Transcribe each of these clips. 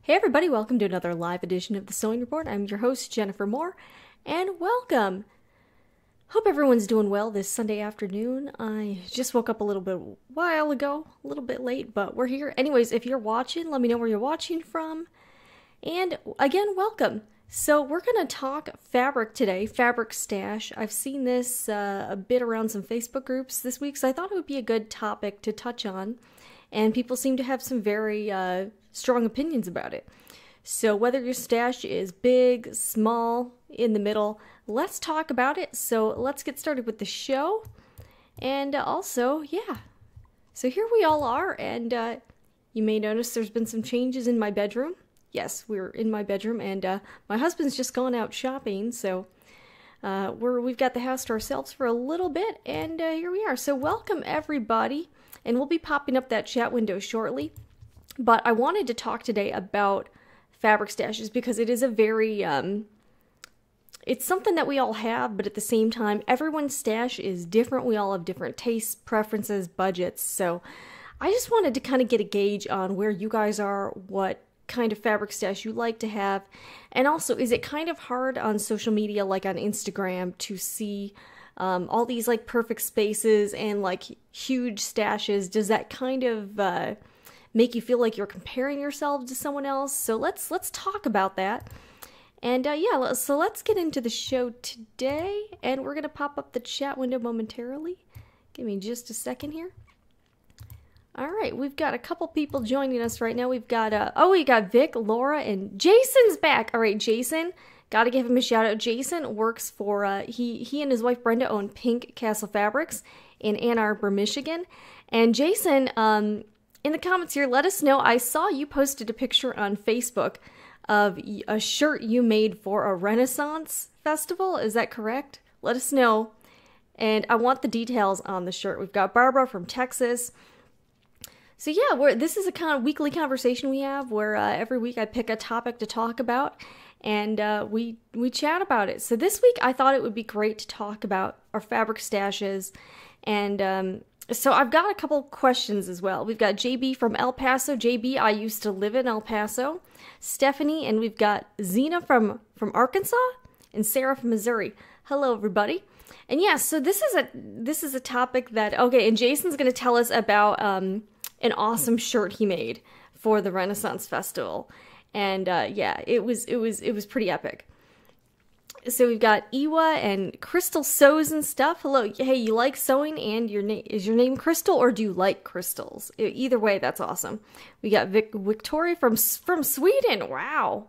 Hey everybody, welcome to another live edition of the Sewing Report. I'm your host, Jennifer Moore, and welcome! Hope everyone's doing well this Sunday afternoon. I just woke up a little bit while ago, a little bit late, but we're here. Anyways, if you're watching, let me know where you're watching from. And again, welcome! So we're going to talk fabric today, fabric stash. I've seen this a bit around some Facebook groups this week, so I thought it would be a good topic to touch on. And people seem to have some very strong opinions about it. So whether your stash is big, small, in the middle, let's talk about it. So let's get started with the show. And also, so here we all are, and you may notice there's been some changes in my bedroom. Yes, we're in my bedroom, and my husband's just gone out shopping, so we've got the house to ourselves for a little bit, and here we are. So welcome everybody, and we'll be popping up that chat window shortly. But I wanted to talk today about fabric stashes because it is a very, it's something that we all have, but at the same time, everyone's stash is different. We all have different tastes, preferences, budgets. So I just wanted to kind of get a gauge on where you guys are, what kind of fabric stash you like to have. And also, is it kind of hard on social media, like on Instagram, to see all these like perfect spaces and like huge stashes? Does that kind of make you feel like you're comparing yourself to someone else? So let's talk about that. And so let's get into the show today, and we're gonna pop up the chat window momentarily. Give me just a second here. All right, we've got a couple people joining us right now. We've got we got Vic, Laura, and Jason's back. All right, Jason, gotta give him a shout out. Jason works for he and his wife Brenda own Pink Castle Fabrics in Ann Arbor, Michigan. And Jason, in the comments here, let us know. I saw you posted a picture on Facebook of a shirt you made for a Renaissance festival. Is that correct? Let us know. And I want the details on the shirt. We've got Barbara from Texas. So yeah, this is a kind of weekly conversation we have where every week I pick a topic to talk about, and we chat about it. So this week I thought it would be great to talk about our fabric stashes, and so I've got a couple questions as well. We've got JB from El Paso. JB, I used to live in El Paso. Stephanie, and we've got Zena from Arkansas, and Sarah from Missouri. Hello, everybody. And yeah, so this is a topic that, okay, and Jason's going to tell us about an awesome shirt he made for the Renaissance Festival. And it was pretty epic. So we've got Iwa and Crystal Sews and stuff. Hello. Hey, you like sewing, and is your name Crystal, or do you like crystals? Either way, that's awesome. We got Victoria from Sweden. Wow.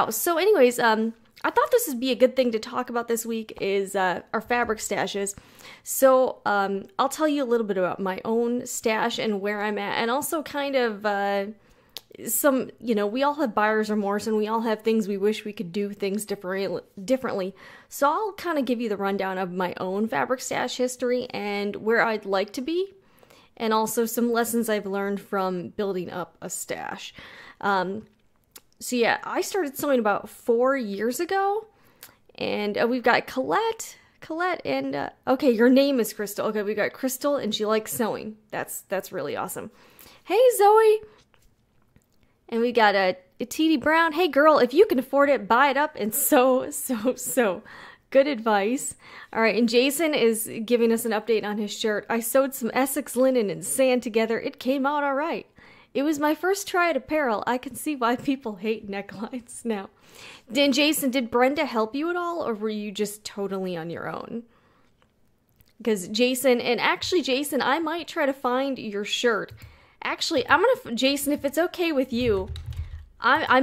So anyways, I thought this would be a good thing to talk about this week is our fabric stashes. So I'll tell you a little bit about my own stash and where I'm at, and also kind of some, we all have buyer's remorse, and we all have things we wish we could do things differently. So I'll kind of give you the rundown of my own fabric stash history and where I'd like to be, and also some lessons I've learned from building up a stash. So yeah, I started sewing about 4 years ago, and we've got Colette, and okay, your name is Crystal. Okay, we got Crystal, and she likes sewing. That's really awesome. Hey, Zoe. And we got a T.D. Brown. Hey, girl, if you can afford it, buy it up. And so good advice. All right, and Jason is giving us an update on his shirt. I sewed some Essex linen and sand together. It came out all right. It was my first try at apparel. I can see why people hate necklines now. Then, Jason, did Brenda help you at all, or were you just totally on your own? Because Jason, I might try to find your shirt. Actually, Jason, if it's okay with you, I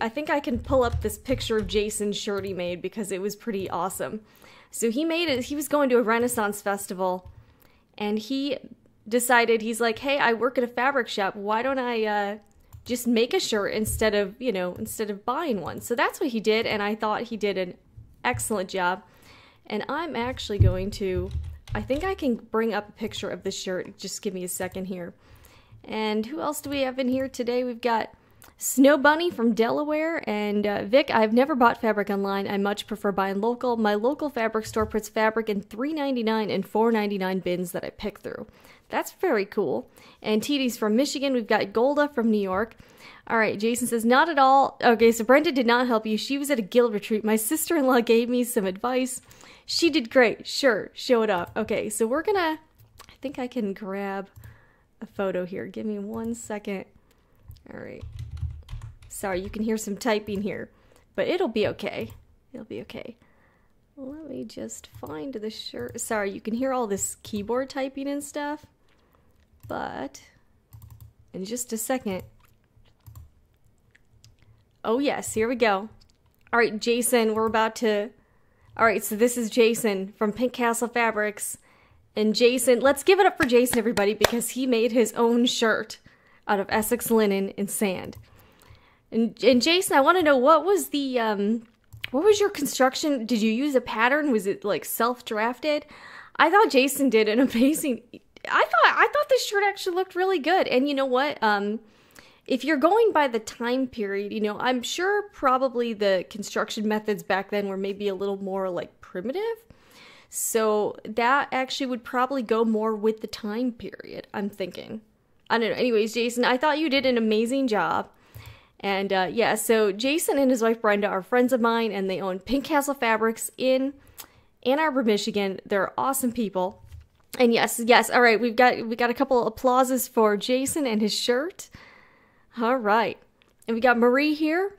think I can pull up this picture of Jason's shirt he made because it was pretty awesome. So he was going to a Renaissance festival, and he decided, he's like, hey, I work at a fabric shop. Why don't I just make a shirt instead of buying one? So that's what he did, and I thought he did an excellent job. And I'm actually going to, I think I can bring up a picture of the shirt. Just give me a second here. And who else do we have in here today? We've got Snow Bunny from Delaware, and Vic, I've never bought fabric online. I much prefer buying local. My local fabric store puts fabric in $3.99 and $4.99 bins that I pick through. That's very cool. And TD's from Michigan. We've got Golda from New York. All right, Jason says, not at all. Okay, so Brenda did not help you. She was at a guild retreat. My sister-in-law gave me some advice. She did great. Sure, show it up. Okay, so we're gonna, I think I can grab a photo here. Give me 1 second. All right. Sorry, you can hear some typing here, but it'll be okay. It'll be okay. Let me just find the shirt. Sorry, you can hear all this keyboard typing and stuff, but in just a second. Oh yes, here we go. All right, Jason, we're about to... All right, so this is Jason from Pink Castle Fabrics. And Jason, let's give it up for Jason, everybody, because he made his own shirt out of Essex linen and sand. And Jason, I want to know, what was your construction? Did you use a pattern? Was it like self-drafted? I thought Jason did an amazing... I thought this shirt actually looked really good. And you know what? If you're going by the time period, you know, I'm sure probably the construction methods back then were maybe a little more like primitive. So that actually would probably go more with the time period, I'm thinking. I don't know. Anyways, Jason, I thought you did an amazing job. And yeah, so Jason and his wife Brenda are friends of mine, and they own Pink Castle Fabrics in Ann Arbor, Michigan. They're awesome people. And yes, all right, we got a couple applauses for Jason and his shirt. All right. And we got Marie here.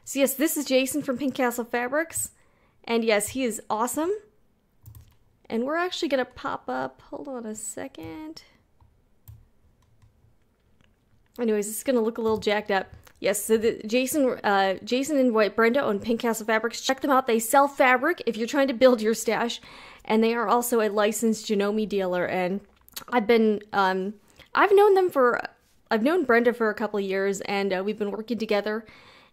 So yes, this is Jason from Pink Castle Fabrics. And yes, he is awesome. And we're actually going to pop up. Hold on a second. Anyways, it's going to look a little jacked up. Yes, so Jason and Brenda own Pink Castle Fabrics. Check them out. They sell fabric if you're trying to build your stash. And they are also a licensed Janome dealer. And I've known Brenda for a couple of years, and we've been working together,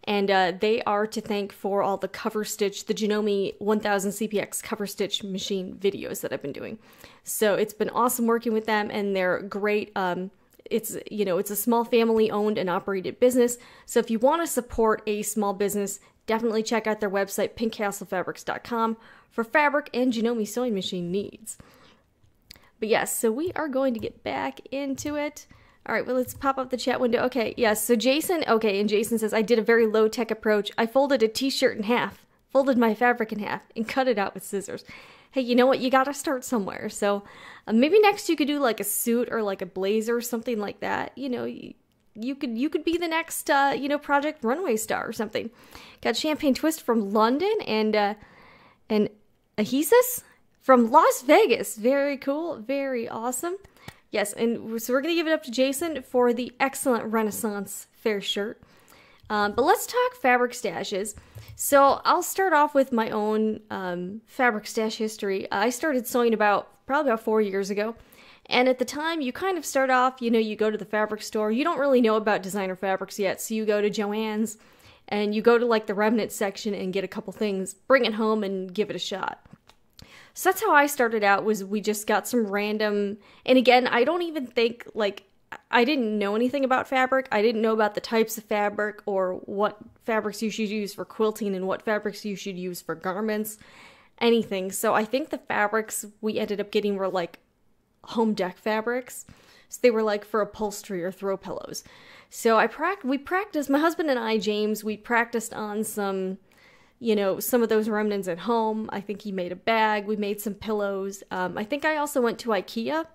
and they are to thank for all the cover stitch, the Janome 1000 CPX cover stitch machine videos that I've been doing. So it's been awesome working with them, and they're great. It's a small family owned and operated business. So if you want to support a small business, definitely check out their website, pinkcastlefabrics.com, for fabric and Janome sewing machine needs. But yes, so we are going to get back into it. All right, well, let's pop up the chat window. Okay, yes, so Jason, okay, and Jason says, I did a very low-tech approach. I folded a t-shirt in half, folded my fabric in half, and cut it out with scissors. Hey, you know what? You gotta start somewhere. So maybe next you could do like a suit or like a blazer or something like that. You know, you could be the next, Project Runway star or something. Got Champagne Twist from London and Ahesis from Las Vegas. Very cool, very awesome. Yes, and so we're going to give it up to Jason for the excellent Renaissance Fair shirt. But let's talk fabric stashes. So I'll start off with my own fabric stash history. I started sewing probably about 4 years ago. And at the time, you kind of start off, you go to the fabric store. You don't really know about designer fabrics yet, so you go to Joann's and you go to like the remnant section and get a couple things, bring it home and give it a shot. So that's how I started out, was we just got some random, and again, I don't even think, I didn't know anything about fabric. I didn't know about the types of fabric or what fabrics you should use for quilting and what fabrics you should use for garments, anything. So I think the fabrics we ended up getting were like home deck fabrics. So they were like for upholstery or throw pillows. So we practiced, my husband and I, James, we practiced on some of those remnants at home. I think he made a bag. We made some pillows. I think I also went to IKEA.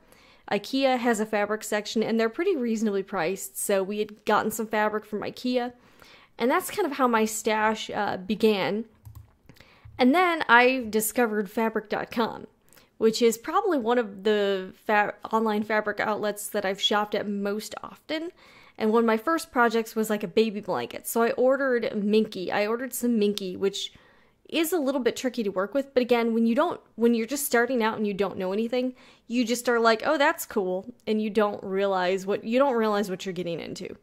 IKEA has a fabric section, and they're pretty reasonably priced. So we had gotten some fabric from IKEA. And that's kind of how my stash began. And then I discovered fabric.com, which is probably one of the online fabric outlets that I've shopped at most often. And one of my first projects was like a baby blanket. So I ordered Minky. I ordered some Minky, which is a little bit tricky to work with. But again, when you're just starting out and you don't know anything, you just are like, oh, that's cool. And you don't realize what you're getting into.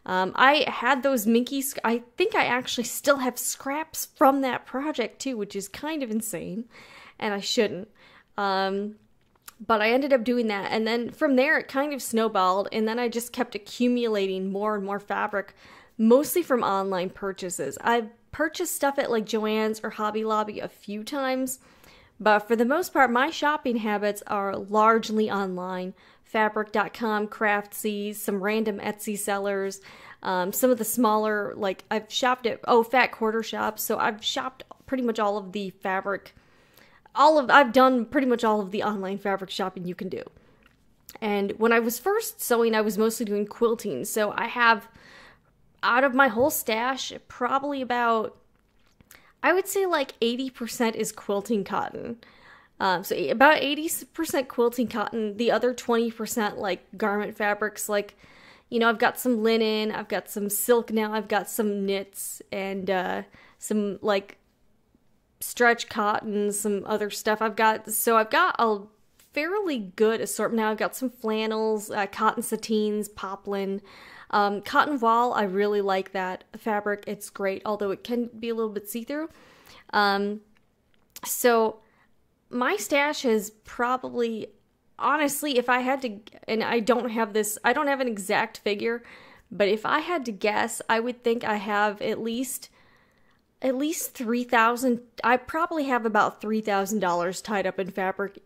I had those Minkies. I think I actually still have scraps from that project too, which is kind of insane. And I shouldn't. But I ended up doing that, and then from there it kind of snowballed, and then I just kept accumulating more and more fabric, mostly from online purchases. I've purchased stuff at like Joann's or Hobby Lobby a few times, But for the most part, my shopping habits are largely online. Fabric.com, Craftsy, some random Etsy sellers, some of the smaller, like I've shopped at, Fat Quarter Shop, so I've shopped pretty much all of the fabric, I've done pretty much all of the online fabric shopping you can do. And when I was first sewing, I was mostly doing quilting, so I have, out of my whole stash, probably about, I would say like 80% is quilting cotton. So about 80% quilting cotton, the other 20% like garment fabrics, like, you know, I've got some linen, I've got some silk now, I've got some knits, and some like stretch cotton, some other stuff I've got a fairly good assortment now. I've got some flannels, cotton sateens, poplin, cotton voile. I really like that fabric. It's great, although it can be a little bit see-through. So my stash is probably, honestly, if I had to, and I don't have an exact figure, but if I had to guess, I would think I have at least 3,000, I probably have about $3,000 tied up in fabric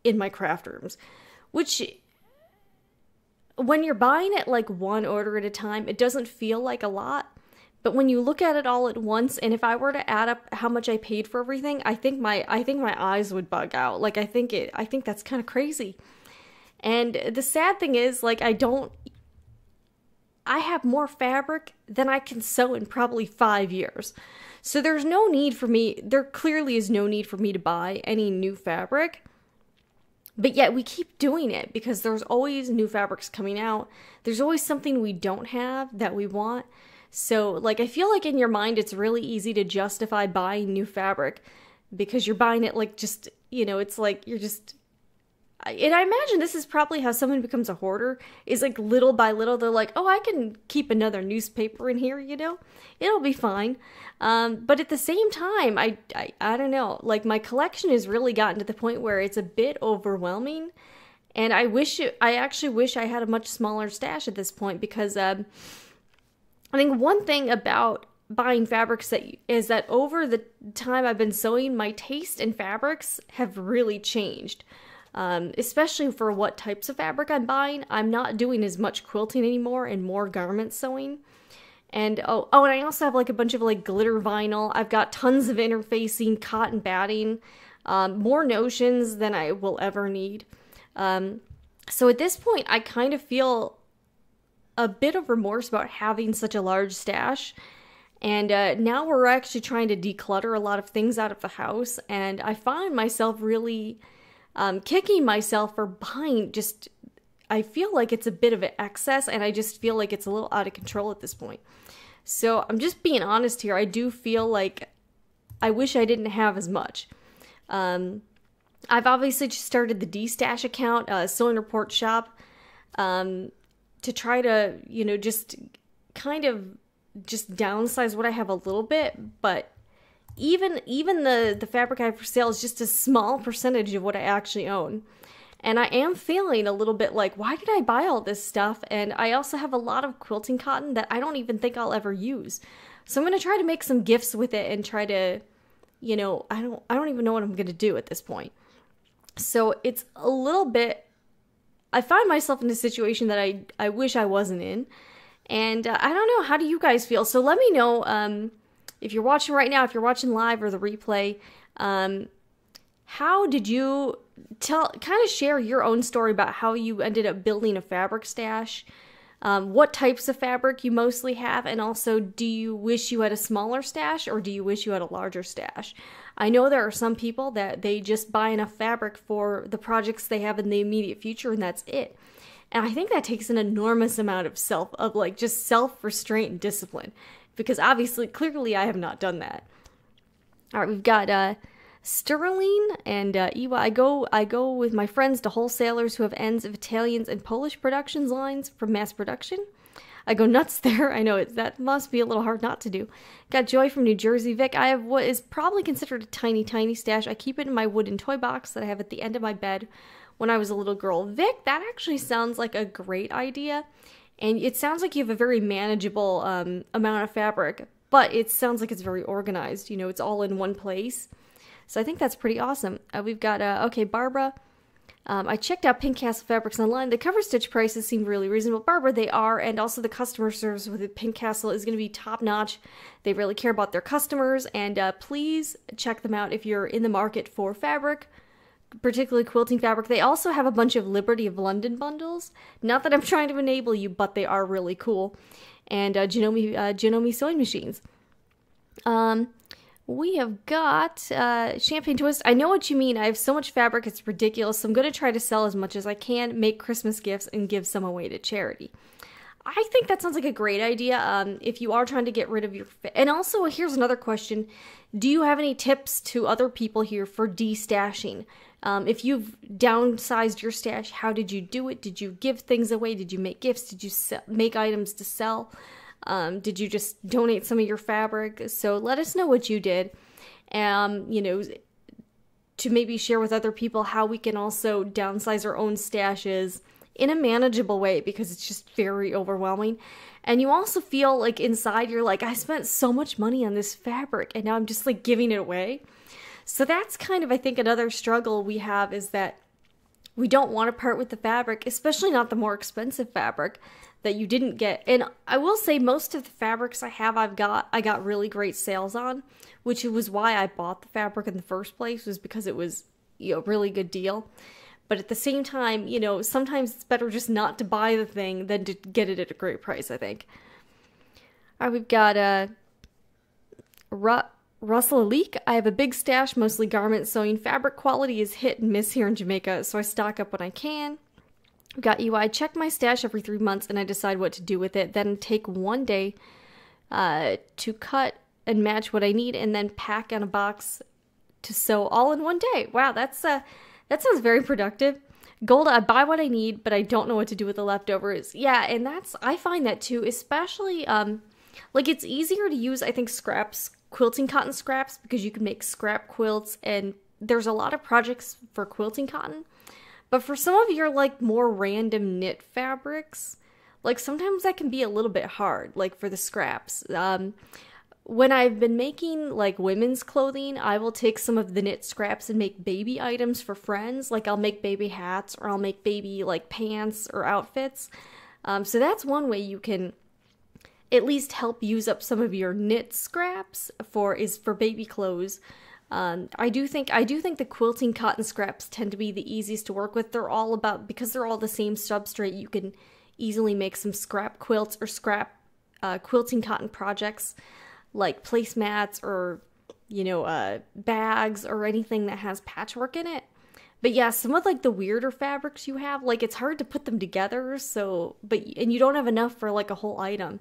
in my craft rooms, which, when you're buying it like one order at a time, it doesn't feel like a lot. But when you look at it all at once, and if I were to add up how much I paid for everything, I think my eyes would bug out. Like, I think that's kind of crazy. And the sad thing is, like, I have more fabric than I can sew in probably 5 years. So there clearly is no need for me to buy any new fabric. But yet we keep doing it because there's always new fabrics coming out. There's always something we don't have that we want. So, like, I feel like in your mind it's really easy to justify buying new fabric because you're buying it like just, you know, it's like you're just... And I imagine this is probably how someone becomes a hoarder, is like little by little they're like, oh, I can keep another newspaper in here, you know? It'll be fine. But at the same time, I don't know, like my collection has really gotten to the point where it's a bit overwhelming. And I actually wish I had a much smaller stash at this point because I think one thing about buying fabrics is that over the time I've been sewing, my taste in fabrics have really changed. Especially for what types of fabric I'm buying. I'm not doing as much quilting anymore and more garment sewing. And and I also have like a bunch of like glitter vinyl. I've got tons of interfacing, cotton batting, more notions than I will ever need. So at this point, I kind of feel a bit of remorse about having such a large stash. And now we're actually trying to declutter a lot of things out of the house. And I find myself really kicking myself for buying I feel like it's a bit of an excess, and I just feel like it's a little out of control at this point. So I'm just being honest here. I do feel like I wish I didn't have as much. I've obviously just started the D-Stash account, Sewing Report Shop, to try to, you know, just kind of just downsize what I have a little bit, but even the fabric I have for sale is just a small percentage of what I actually own. And I am feeling a little bit like, why did I buy all this stuff? And I also have a lot of quilting cotton that I don't even think I'll ever use. So I'm going to try to make some gifts with it and try to, you know, I don't even know what I'm going to do at this point. So it's a little bit, I find myself in a situation that I wish I wasn't in. And I don't know, how do you guys feel? So let me know, if you're watching right now, if you're watching live or the replay, how did you kind of share your own story about how you ended up building a fabric stash, what types of fabric you mostly have, and also, do you wish you had a smaller stash or do you wish you had a larger stash? I know there are some people that they just buy enough fabric for the projects they have in the immediate future and that's it. And I think that takes an enormous amount of self-restraint and discipline. Because obviously, clearly, I have not done that. All right, we've got Sterling and Iwa. I go with my friends to wholesalers who have ends of Italians and Polish productions lines for mass production. I go nuts there. I know that must be a little hard not to do. Got Joy from New Jersey. Vic, I have what is probably considered a tiny, tiny stash. I keep it in my wooden toy box that I have at the end of my bed when I was a little girl. Vic, that actually sounds like a great idea. And it sounds like you have a very manageable amount of fabric, but it sounds like it's very organized. You know, it's all in one place. So I think that's pretty awesome. We've got, okay, Barbara. I checked out Pink Castle Fabrics online. The cover stitch prices seem really reasonable. Barbara, they are, and also the customer service with Pink Castle is going to be top notch. They really care about their customers, and please check them out if you're in the market for fabric, particularly quilting fabric. They also have a bunch of Liberty of London bundles. Not that I'm trying to enable you, but they are really cool. And Janome sewing machines. We have got Champagne Twist. I know what you mean. I have so much fabric, it's ridiculous. So I'm going to try to sell as much as I can, make Christmas gifts, and give some away to charity. I think that sounds like a great idea if you are trying to get rid of your... And also, here's another question. Do you have any tips to other people here for de-stashing? If you've downsized your stash, how did you do it? Did you give things away? Did you make gifts? Did you make items to sell? Did you just donate some of your fabric? So let us know what you did. To maybe share with other people how we can also downsize our own stashes in a manageable way, because it's just very overwhelming. And you also feel like inside you're like, I spent so much money on this fabric and now I'm just like giving it away. So that's kind of, I think, another struggle we have, is that we don't want to part with the fabric, especially not the more expensive fabric that you didn't get. And I will say most of the fabrics I have, I got really great sales on, which was why I bought the fabric in the first place, was because it was, a really good deal. But at the same time, sometimes it's better just not to buy the thing than to get it at a great price, I think. All right, we've got Russell Leak. I have a big stash, mostly garment sewing. Fabric quality is hit and miss here in Jamaica, so I stock up when I can. We've got you. I check my stash every 3 months and I decide what to do with it. Then take one day to cut and match what I need, and then pack in a box to sew all in one day. Wow, that sounds very productive. Golda, I buy what I need, but I don't know what to do with the leftovers. Yeah, and I find that too, especially, it's easier to use, I think, scraps, quilting cotton scraps, because you can make scrap quilts, and there's a lot of projects for quilting cotton. But for some of your, more random knit fabrics, sometimes that can be a little bit hard, for the scraps. When I've been making, women's clothing, I will take some of the knit scraps and make baby items for friends. I'll make baby hats, or I'll make baby, pants or outfits. So that's one way you can at least help use up some of your knit scraps for baby clothes. I do think the quilting cotton scraps tend to be the easiest to work with. Because they're all the same substrate, you can easily make some scrap quilts or scrap quilting cotton projects, like placemats or, bags or anything that has patchwork in it. But yeah, some of the weirder fabrics you have, it's hard to put them together, and you don't have enough for a whole item.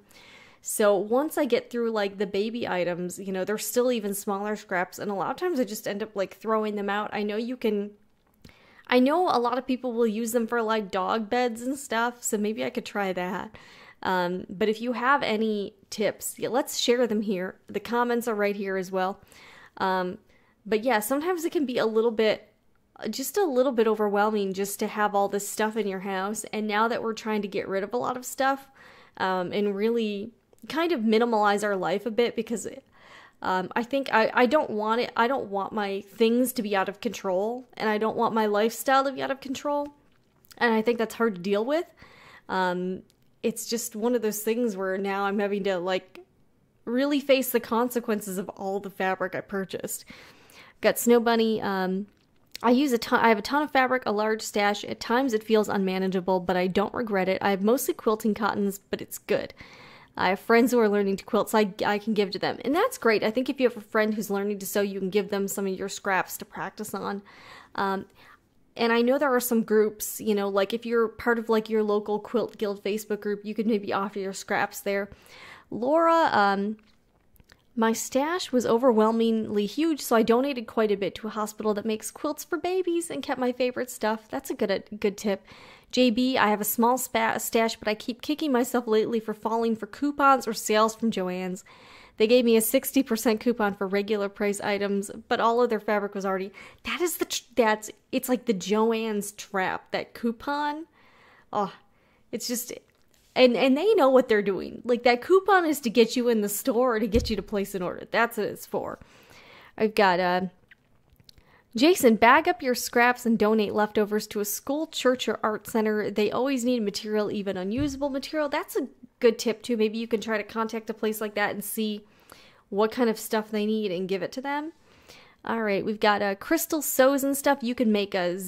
So once I get through the baby items, there's still even smaller scraps, and a lot of times I just end up throwing them out. I know a lot of people will use them for dog beds and stuff, so maybe I could try that. But if you have any tips, let's share them here. The comments are right here as well. But yeah, sometimes it can be a little bit overwhelming just to have all this stuff in your house. And now that we're trying to get rid of a lot of stuff, and really kind of minimalize our life a bit, because I think I don't want it. I don't want my things to be out of control, and I don't want my lifestyle to be out of control. And I think that's hard to deal with. It's just one of those things where now I'm having to really face the consequences of all the fabric I purchased. Got Snow Bunny. I have a ton of fabric, a large stash. At times it feels unmanageable, but I don't regret it. I have mostly quilting cottons, but it's good. I have friends who are learning to quilt, so I can give to them. And that's great. I think if you have a friend who's learning to sew, you can give them some of your scraps to practice on. And I know there are some groups, if you're part of your local Quilt Guild Facebook group, you could maybe offer your scraps there. Laura, my stash was overwhelmingly huge, so I donated quite a bit to a hospital that makes quilts for babies and kept my favorite stuff. That's a good tip. JB, I have a small stash, but I keep kicking myself lately for falling for coupons or sales from Joann's. They gave me a 60% coupon for regular price items, but all of their fabric was already... It's like the Joann's trap, that coupon. Oh, it's just... And they know what they're doing. That coupon is to get you in the store or to get you to place an order. That's what it's for. I've got Jason, bag up your scraps and donate leftovers to a school, church, or art center. They always need material, even unusable material. That's a good tip, too. Maybe you can try to contact a place like that and see what kind of stuff they need and give it to them. All right, we've got crystal sews and stuff. You can make a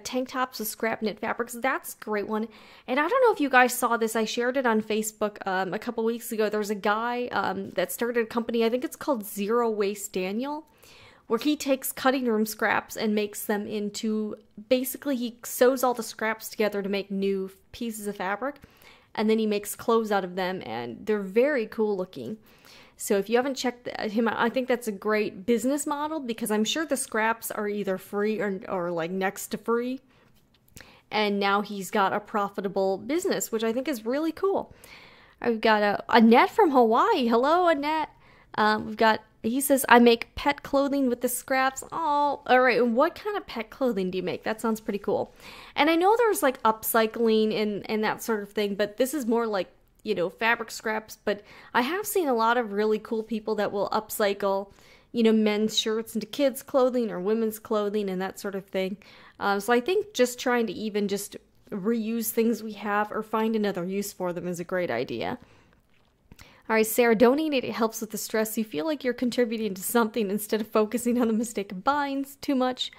tank tops with scrap knit fabrics. That's a great one. And I don't know if you guys saw this. I shared it on Facebook a couple weeks ago. There's a guy that started a company. I think it's called Zero Waste Daniel, where he takes cutting room scraps and makes them into, basically he sews all the scraps together to make new pieces of fabric, and then he makes clothes out of them, and they're very cool looking. So if you haven't checked him out, I think that's a great business model, because I'm sure the scraps are either free or like next to free, and now he's got a profitable business, which I think is really cool. I've got Annette from Hawaii. Hello, Annette. He says, I make pet clothing with the scraps. Oh, all right. And what kind of pet clothing do you make? That sounds pretty cool. And I know there's like upcycling and that sort of thing, but this is more like, you know, fabric scraps. But I have seen a lot of really cool people that will upcycle, you know, men's shirts into kids' clothing or women's clothing and that sort of thing. So I think just trying to even just reuse things we have or find another use for them is a great idea. All right, Sarah, donating, it helps with the stress. You feel like you're contributing to something instead of focusing on the mistake of buying too much.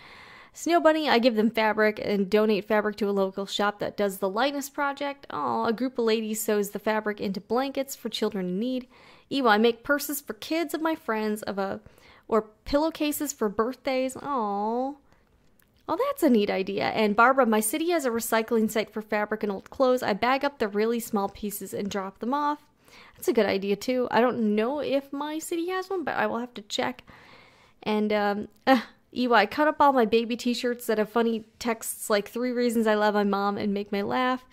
Snow Bunny, I give them fabric and donate fabric to a local shop that does the Lightness Project. Oh, a group of ladies sews the fabric into blankets for children in need. Eva, I make purses for kids of my friends or pillowcases for birthdays. Oh, that's a neat idea. And Barbara, my city has a recycling site for fabric and old clothes. I bag up the really small pieces and drop them off. That's a good idea, too. I don't know if my city has one, but I will have to check. And, Ewa, I cut up all my baby t-shirts that have funny texts like 3 reasons I love my mom and make me laugh,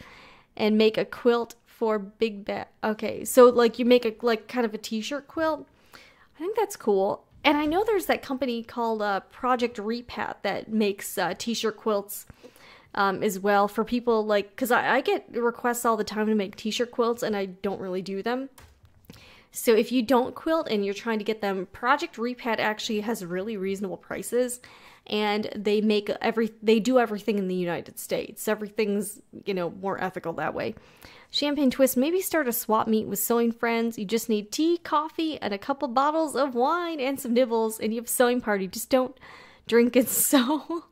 and make a quilt for Big Bad. Okay, so, like, you make a, like, kind of a t-shirt quilt. I think that's cool. And I know there's that company called Project Repat that makes t-shirt quilts as well for people, like, because I get requests all the time to make t-shirt quilts and I don't really do them. So if you don't quilt and you're trying to get them, Project Repat actually has really reasonable prices, and they do everything in the United States. Everything's, you know, more ethical that way. Champagne Twist, maybe start a swap meet with sewing friends. You just need tea, coffee, and a couple bottles of wine and some nibbles, and you have a sewing party. Just don't drink and sew.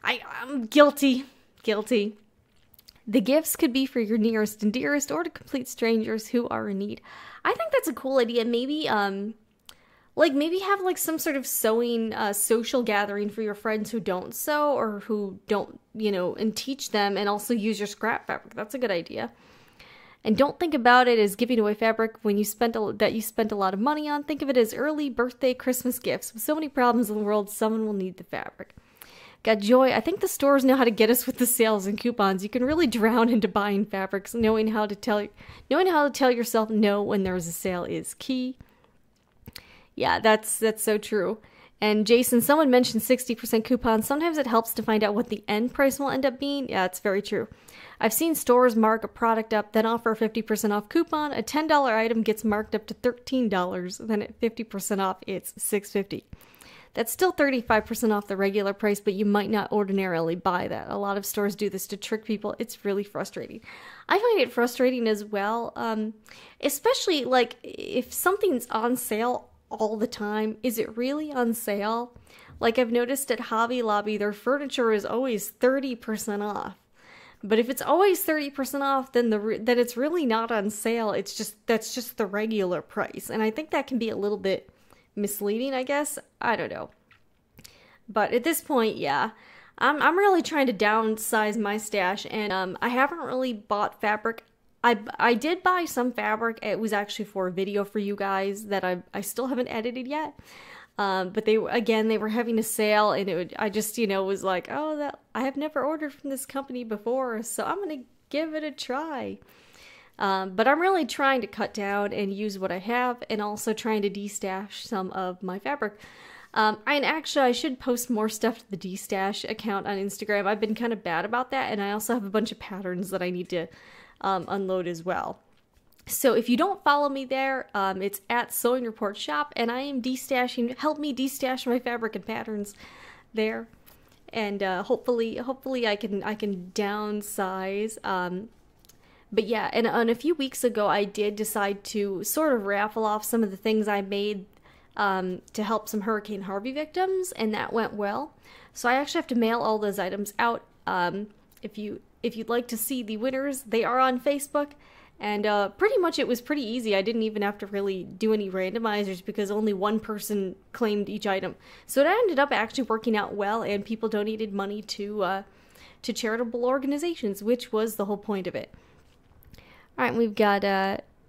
I'm guilty. The gifts could be for your nearest and dearest or to complete strangers who are in need. I think that's a cool idea. Maybe, maybe have like some sort of sewing social gathering for your friends who don't sew or who don't, you know, and teach them, and also use your scrap fabric. That's a good idea. And don't think about it as giving away fabric when you spent a lot of money on. Think of it as early birthday, Christmas gifts. With so many problems in the world, someone will need the fabric. Got Joy, I think the stores know how to get us with the sales and coupons. You can really drown into buying fabrics. Knowing how to tell yourself no when there's a sale is key. Yeah, that's so true. And Jason, someone mentioned 60% coupons. Sometimes it helps to find out what the end price will end up being. Yeah, it's very true. I've seen stores mark a product up, then offer a 50% off coupon. A $10 item gets marked up to $13. Then at 50% off, it's $6.50. That's still 35% off the regular price, but you might not ordinarily buy that. A lot of stores do this to trick people. It's really frustrating. I find it frustrating as well, especially like if something's on sale all the time. Is it really on sale? Like I've noticed at Hobby Lobby, their furniture is always 30% off. But if it's always 30% off, then it's really not on sale. That's just the regular price. And I think that can be a little bit misleading, I guess. I don't know. But at this point, yeah, I'm really trying to downsize my stash, and I haven't really bought fabric. I did buy some fabric. It was actually for a video for you guys that I still haven't edited yet. But they were having a sale, and I just, you know, was like, oh, I have never ordered from this company before, so I'm gonna give it a try. But I'm really trying to cut down and use what I have, and also trying to destash some of my fabric. And actually, I should post more stuff to the destash account on Instagram. I've been kind of bad about that, and I also have a bunch of patterns that I need to unload as well. So if you don't follow me there, it's at Sewing Report Shop, and I am destashing. Help me destash my fabric and patterns. there. And hopefully I can downsize. But yeah, and a few weeks ago I did decide to sort of raffle off some of the things I made to help some Hurricane Harvey victims, and that went well. So I actually have to mail all those items out. If you'd like to see the winners, they are on Facebook. And pretty much it was pretty easy. I didn't even have to really do any randomizers because only one person claimed each item. So it ended up actually working out well, and people donated money to charitable organizations, which was the whole point of it. All right, we've got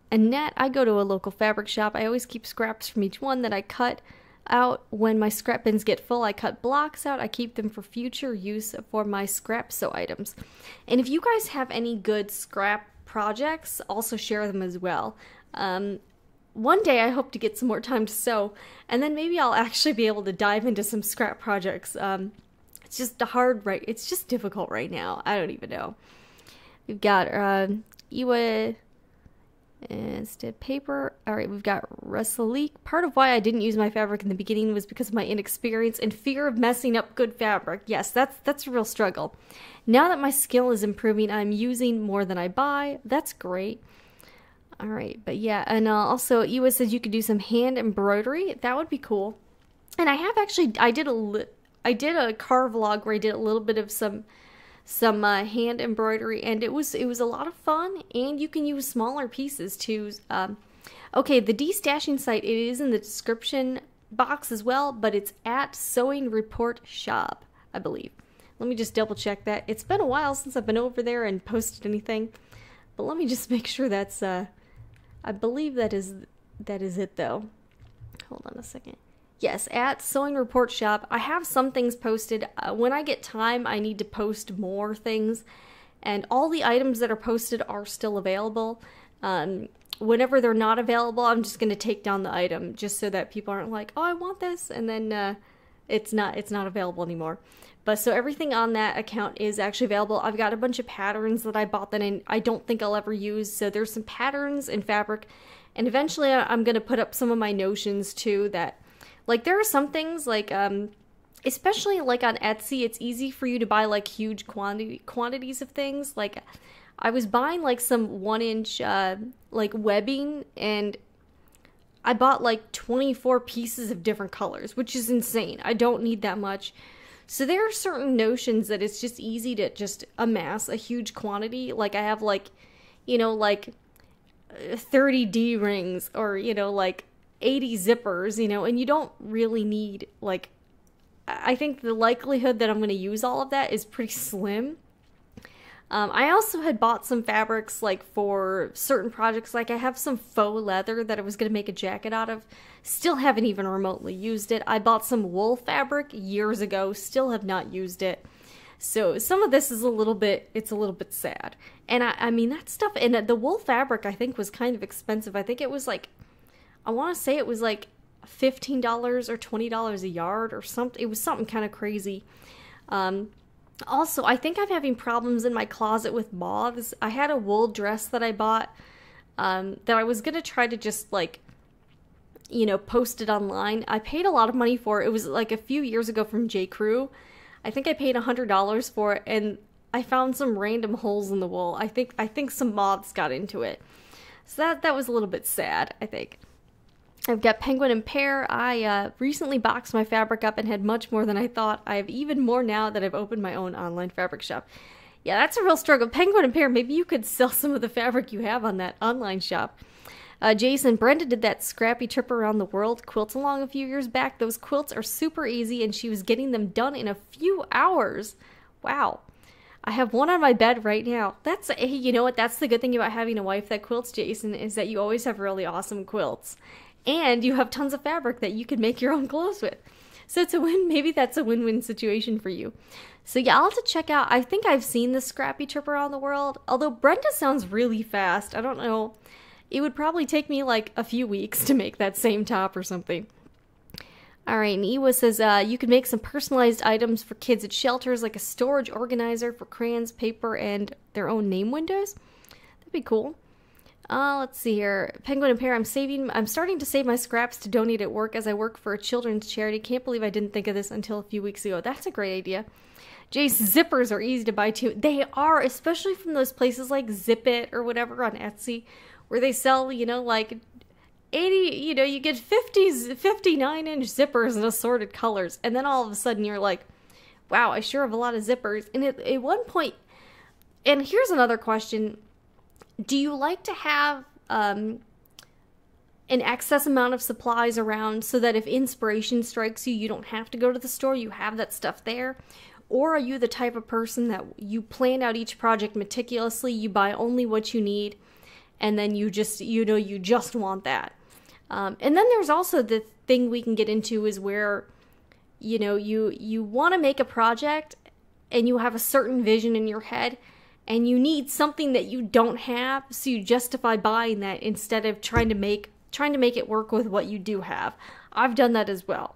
Annette. I go to a local fabric shop. I always keep scraps from each one that I cut out. When my scrap bins get full, I cut blocks out. I keep them for future use for my scrap sew items. And if you guys have any good scrap projects, also share them as well. One day I hope to get some more time to sew, and then maybe I'll actually be able to dive into some scrap projects. It's just it's just difficult right now. I don't even know. We've got Iwa instead paper. All right, we've got Rusalik. Part of why I didn't use my fabric in the beginning was because of my inexperience and fear of messing up good fabric. Yes, that's a real struggle. Now that my skill is improving, I'm using more than I buy. That's great. All right, but yeah, and also Iwa says you could do some hand embroidery. That would be cool. And I have actually, I did a car vlog where I did a little bit of some hand embroidery, and it was a lot of fun, and you can use smaller pieces too. Okay, the destashing site, it is in the description box as well, but it's at Sewing Report Shop, I believe. Let me just double check that. It's been a while since I've been over there and posted anything, but let me just make sure that's I believe that is it though. Hold on a second. Yes, at Sewing Report Shop. I have some things posted. When I get time, I need to post more things. And all the items that are posted are still available. Whenever they're not available, I'm just going to take down the item just so that people aren't like, oh, I want this. And then it's not available anymore. But so everything on that account is actually available. I've got a bunch of patterns that I bought that I don't think I'll ever use. So there's some patterns in fabric. And eventually I'm going to put up some of my notions too that, like, there are some things, like, especially, like, on Etsy, it's easy for you to buy, like, huge quantities of things. Like, I was buying, like, some 1-inch, like, webbing, and I bought, like, 24 pieces of different colors, which is insane. I don't need that much. So there are certain notions that it's just easy to just amass a huge quantity. Like, I have, like, you know, like, 30 D-rings, or, you know, like, 80 zippers, you know, and you don't really need, like, I think the likelihood that I'm going to use all of that is pretty slim. I also had bought some fabrics, like, for certain projects. Like, I have some faux leather that I was going to make a jacket out of. Still haven't even remotely used it. I bought some wool fabric years ago. Still have not used it. So some of this is it's a little bit sad. And I mean, that stuff, and the wool fabric, I think, was kind of expensive. I think it was, like, I want to say it was like $15 or $20 a yard or something. It was something kind of crazy. Also, I think I'm having problems in my closet with moths. I had a wool dress that I bought that I was going to try to just, like, you know, post it online. I paid a lot of money for it. It was like a few years ago from Cruze. I think I paid $100 for it, and I found some random holes in the wool. I think some moths got into it. So that was a little bit sad, I think. I've got Penguin and Pear. I recently boxed my fabric up and had much more than I thought. I have even more now that I've opened my own online fabric shop. Yeah, that's a real struggle. Penguin and Pear, maybe you could sell some of the fabric you have on that online shop. Jason, Brenda did that scrappy trip around the world quilt along a few years back. Those quilts are super easy, and she was getting them done in a few hours. Wow. I have one on my bed right now. Hey, you know what? That's the good thing about having a wife that quilts, Jason, is that you always have really awesome quilts. And you have tons of fabric that you can make your own clothes with. So it's a win. Maybe that's a win-win situation for you. So yeah, I'll have to check out. I think I've seen the scrappy trip around the world. Although Brenda sounds really fast. I don't know. It would probably take me like a few weeks to make that same top or something. Alright, and Iwa says you could make some personalized items for kids at shelters, like a storage organizer for crayons, paper, and their own name windows. That'd be cool. Let's see here. Penguin and Pear, I'm starting to save my scraps to donate at work as I work for a children's charity. Can't believe I didn't think of this until a few weeks ago. That's a great idea. Jace, zippers are easy to buy too. They are, especially from those places like Zip It or whatever on Etsy, where they sell, like 80, you get 59-inch zippers in assorted colors. And then all of a sudden you're like, wow, I sure have a lot of zippers. And at one point, and here's another question. Do you like to have an excess amount of supplies around so that if inspiration strikes you, you don't have to go to the store, you have that stuff there? Or are you the type of person that you plan out each project meticulously, you buy only what you need, and then you just want that? And then there's also the thing we can get into is where, you want to make a project and you have a certain vision in your head, and you need something that you don't have, so you justify buying that instead of trying to make it work with what you do have. I've done that as well.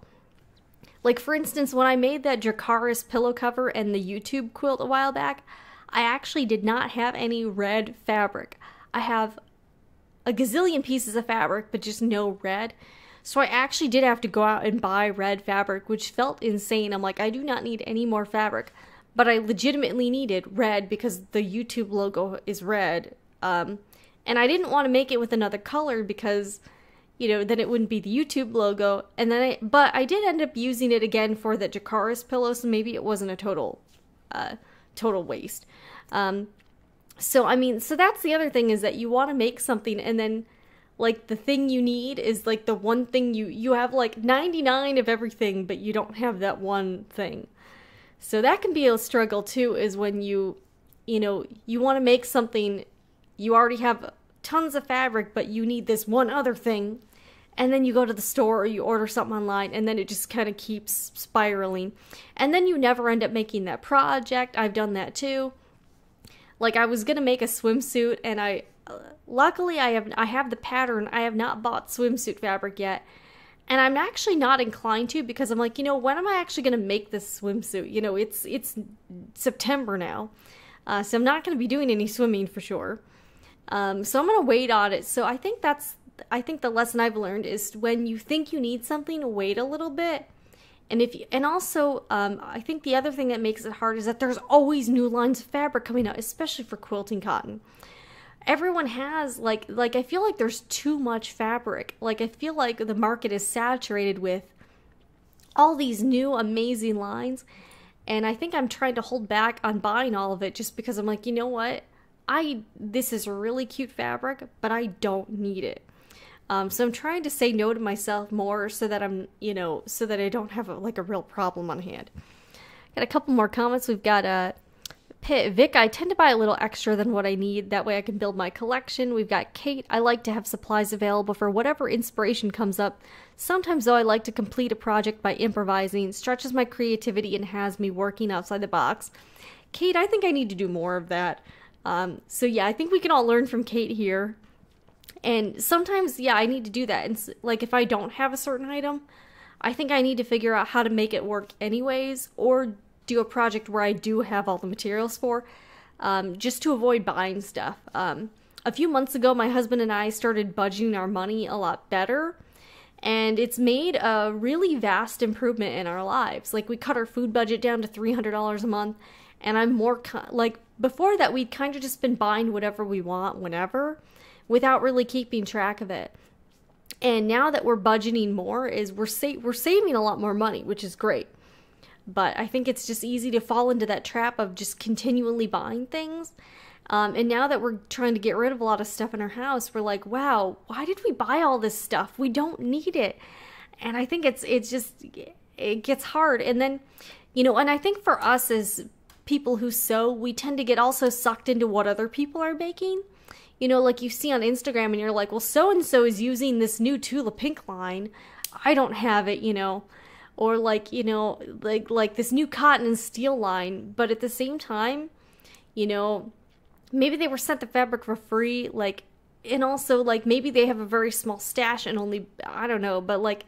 Like, for instance, when I made that Dracarys pillow cover and the YouTube quilt a while back, I actually did not have any red fabric. I have a gazillion pieces of fabric, but just no red. So I actually did have to go out and buy red fabric, which felt insane. I'm like, I do not need any more fabric. But I legitimately needed red because the YouTube logo is red. And I didn't want to make it with another color because, then it wouldn't be the YouTube logo. And then but I did end up using it again for the Dracarys pillow, so maybe it wasn't a total waste. So that's the other thing, is that you want to make something and then, like, the thing you need is, like, the one thing you have, like, 99 of everything, but you don't have that one thing. So that can be a struggle too, is when you want to make something, you already have tons of fabric, but you need this one other thing, and then you go to the store or you order something online, and then it just kind of keeps spiraling. And then you never end up making that project. I've done that too. Like, I was going to make a swimsuit, and luckily I have the pattern. I have not bought swimsuit fabric yet. And I'm actually not inclined to, because I'm like, when am I actually going to make this swimsuit? It's September now. So I'm not going to be doing any swimming for sure. So I'm going to wait on it. So I think the lesson I've learned is when you think you need something, wait a little bit. And also, I think the other thing that makes it hard is that there's always new lines of fabric coming out, especially for quilting cotton. Everyone has, like I feel like there's too much fabric. Like, I feel like the market is saturated with all these new amazing lines, and I think I'm trying to hold back on buying all of it just because I'm like, you know what? This is really cute fabric, but I don't need it. So I'm trying to say no to myself more so that so that I don't have a real problem on hand. Got a couple more comments. We've got Vic, I tend to buy a little extra than what I need. That way I can build my collection. We've got Kate, I like to have supplies available for whatever inspiration comes up. Sometimes, though, I like to complete a project by improvising. Stretches my creativity and has me working outside the box. Kate, I think I need to do more of that. So yeah, I think we can all learn from Kate here. And sometimes, yeah, I need to do that. And like, if I don't have a certain item, I think I need to figure out how to make it work anyways, or do a project where I do have all the materials for, just to avoid buying stuff. A few months ago, my husband and I started budgeting our money a lot better, and it's made a really vast improvement in our lives. Like, we cut our food budget down to $300 a month, and I'm more, before that, we'd kind of just been buying whatever we want whenever, without really keeping track of it. And now that we're budgeting more, we're saving a lot more money, which is great. But I think it's just easy to fall into that trap of just continually buying things. And now that we're trying to get rid of a lot of stuff in our house, we're like, wow, why did we buy all this stuff? We don't need it. And I think it gets hard. And then, and I think for us as people who sew, we tend to get also sucked into what other people are making. Like you see on Instagram and you're like, well, so-and-so is using this new Tula Pink line. I don't have it, Or like this new cotton and steel line. But at the same time, maybe they were sent the fabric for free. And also maybe they have a very small stash and only, I don't know. But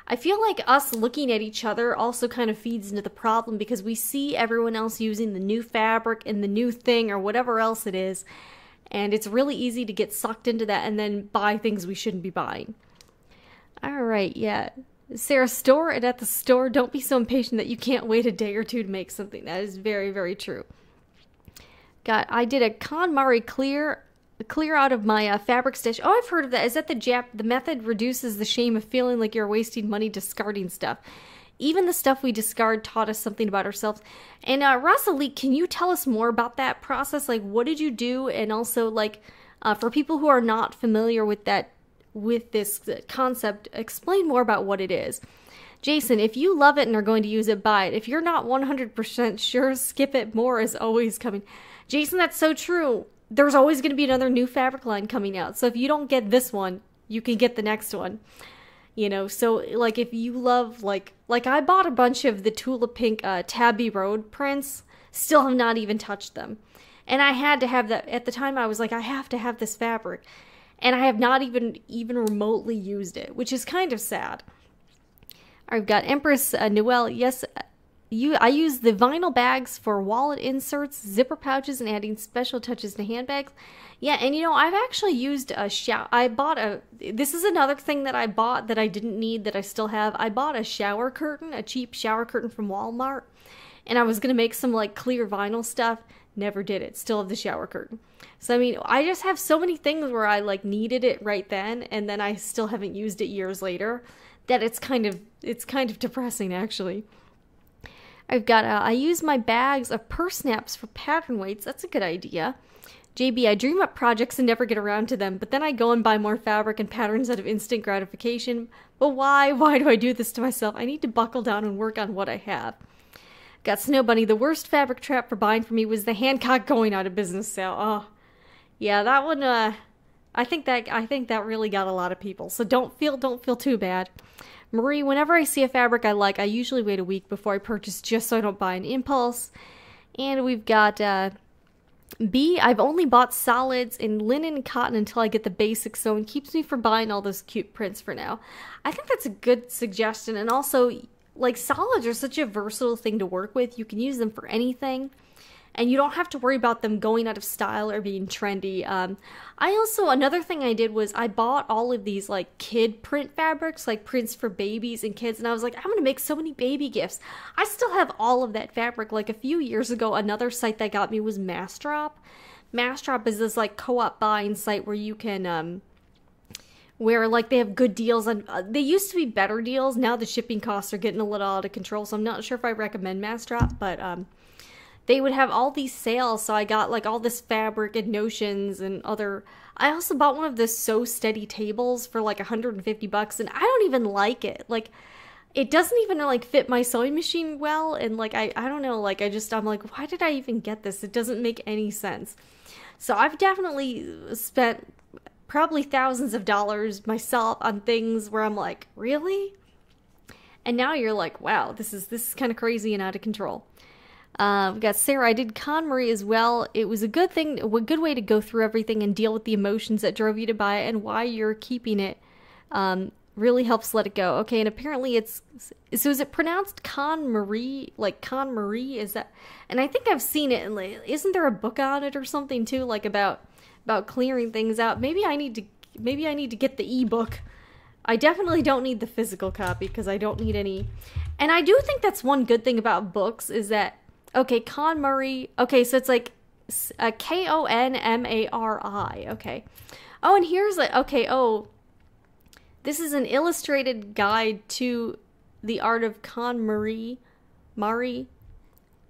I feel like us looking at each other also kind of feeds into the problem, because we see everyone else using the new fabric and the new thing or whatever else it is. And it's really easy to get sucked into that and then buy things we shouldn't be buying. All right, yeah. Sarah, store it at the store. Don't be so impatient that you can't wait a day or two to make something. That is very, very true. I did a KonMari clear out of my fabric stash. Oh, I've heard of that. Is that the method reduces the shame of feeling like you're wasting money discarding stuff? Even the stuff we discard taught us something about ourselves. And Rosalie, can you tell us more about that process? Like, what did you do? And also, like, for people who are not familiar with this concept, explain more about what it is. Jason, if you love it and are going to use it, buy it. If you're not 100% sure, skip it. More is always coming. Jason, that's so true. There's always going to be another new fabric line coming out. So if you don't get this one, you can get the next one. You know, so like if you love, like I bought a bunch of the Tula Pink Tabby Road prints, still have not even touched them. And I had to have that. At the time I was like, I have to have this fabric. And I have not even remotely used it, which is kind of sad. I've got Empress Noelle. Yes, I use the vinyl bags for wallet inserts, zipper pouches, and adding special touches to handbags. Yeah, and you know, I've actually used this is another thing that I bought that I didn't need that I still have. I bought a shower curtain, a cheap shower curtain from Walmart, and I was going to make some like clear vinyl stuff. Never did it. Still have the shower curtain. So I mean, I just have so many things where I like needed it right then, and then I still haven't used it years later, that it's kind of depressing actually. I've got, I use my bags of purse snaps for pattern weights. That's a good idea. JB, I dream up projects and never get around to them, but then I go and buy more fabric and patterns out of instant gratification. But why? Why do I do this to myself? I need to buckle down and work on what I have. Got Snow Bunny. The worst fabric trap for buying for me was the Hancock going out of business sale. Oh, yeah, that one, I think that really got a lot of people. So don't feel too bad. Marie, whenever I see a fabric I like, I usually wait a week before I purchase just so I don't buy an impulse. And we've got B, I've only bought solids in linen and cotton until I get the basics, so it keeps me from buying all those cute prints for now. I think that's a good suggestion. And also, like, solids are such a versatile thing to work with. You can use them for anything. And you don't have to worry about them going out of style or being trendy. Another thing I did was I bought all of these like kid print fabrics, like prints for babies and kids. And I was like, I'm going to make so many baby gifts. I still have all of that fabric. Like a few years ago, another site that got me was Massdrop. Massdrop is this like co-op buying site where you can, where like they have good deals on, they used to be better deals. Now the shipping costs are getting a little out of control. So I'm not sure if I recommend Massdrop, but, they would have all these sales, so I got like all this fabric and notions and other. I also bought one of the Sew Steady tables for like $150, and I don't even like it. Like, it doesn't even like fit my sewing machine well, and like I don't know. Like I'm like, why did I even get this? It doesn't make any sense. So I've definitely spent probably thousands of dollars myself on things where I'm like, really? And now you're like, wow, this is kind of crazy and out of control. We've got Sarah. I did KonMari as well. It was a good thing, a good way to go through everything and deal with the emotions that drove you to buy it and why you're keeping it. Really helps let it go. Okay, and apparently is it pronounced KonMari? Like KonMari? Is that? And I think I've seen it. And like, isn't there a book on it or something too? Like about clearing things out. Maybe I need to get the ebook. I definitely don't need the physical copy because I don't need any. And I do think that's one good thing about books is that. Okay, KonMari. Okay, so it's like KonMari. Okay. Oh, and here's like, okay, oh. This is an illustrated guide to the art of KonMari.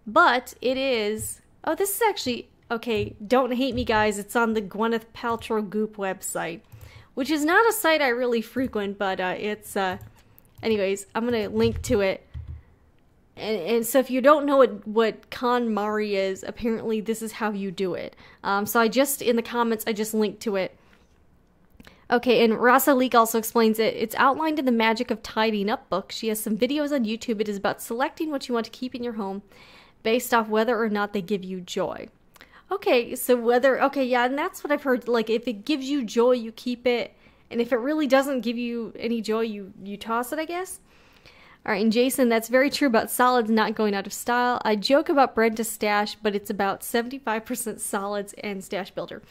But it is, oh, this is actually, okay, don't hate me guys, it's on the Gwyneth Paltrow Goop website. Which is not a site I really frequent, but it's, anyways, I'm going to link to it. And so if you don't know what KonMari is, apparently this is how you do it. So in the comments, I just linked to it. Okay, and Rasa Leek also explains it. It's outlined in the Magic of Tidying Up book. She has some videos on YouTube. It is about selecting what you want to keep in your home based off whether or not they give you joy. Okay, so okay, yeah, and that's what I've heard. Like, if it gives you joy, you keep it. And if it really doesn't give you any joy, you toss it, I guess. All right, and Jason, that's very true about solids not going out of style. I joke about Brenda's stash, but it's about 75% solids and stash builder.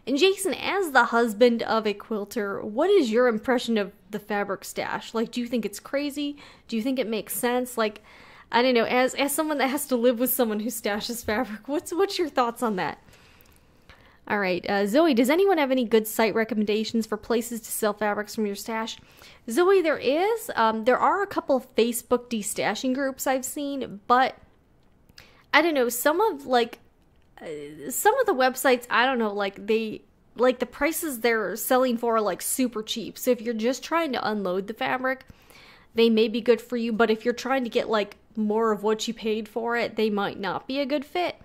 And Jason, as the husband of a quilter, what is your impression of the fabric stash? Like, do you think it's crazy? Do you think it makes sense? Like, I don't know, as someone that has to live with someone who stashes fabric, what's your thoughts on that? All right, Zoe, does anyone have any good site recommendations for places to sell fabrics from your stash? Zoe, there is. There are a couple of Facebook destashing groups I've seen, but I don't know, some of the websites, I don't know, like the prices they're selling for are like super cheap. So if you're just trying to unload the fabric, they may be good for you, but if you're trying to get like more of what you paid for it, they might not be a good fit.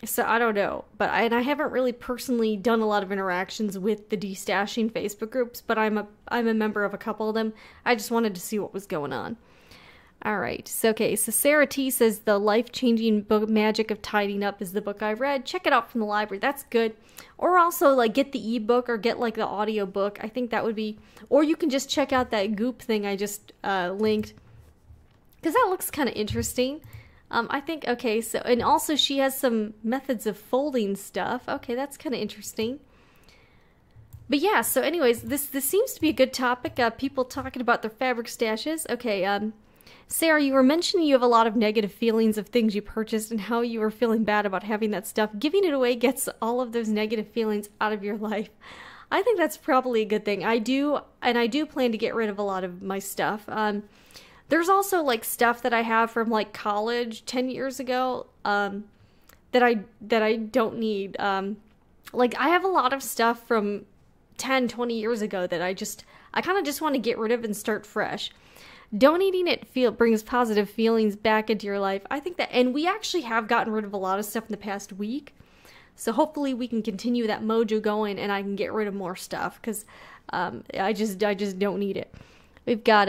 So I don't know, but I haven't really personally done a lot of interactions with the destashing Facebook groups, but I'm a member of a couple of them. I just wanted to see what was going on. All right, so Sarah T says the life-changing book Magic of Tidying Up is the book I read. Check it out from the library. That's good. Or also like get the ebook or get like the audio book. I think that would be, or you can just check out that Goop thing I just linked, because that looks kind of interesting. I think, so, and also she has some methods of folding stuff. Okay, that's kind of interesting. But yeah, so anyways, this seems to be a good topic. People talking about their fabric stashes. Okay, Sarah, you were mentioning you have a lot of negative feelings of things you purchased and how you were feeling bad about having that stuff. Giving it away gets all of those negative feelings out of your life. I think that's probably a good thing. I do plan to get rid of a lot of my stuff. There's also like stuff that I have from like college 10 years ago that I don't need. Like I have a lot of stuff from 10, 20 years ago that I kind of just want to get rid of and start fresh. Donating it brings positive feelings back into your life. I think that, and we actually have gotten rid of a lot of stuff in the past week. So hopefully we can continue that mojo going and I can get rid of more stuff because I just don't need it. We've got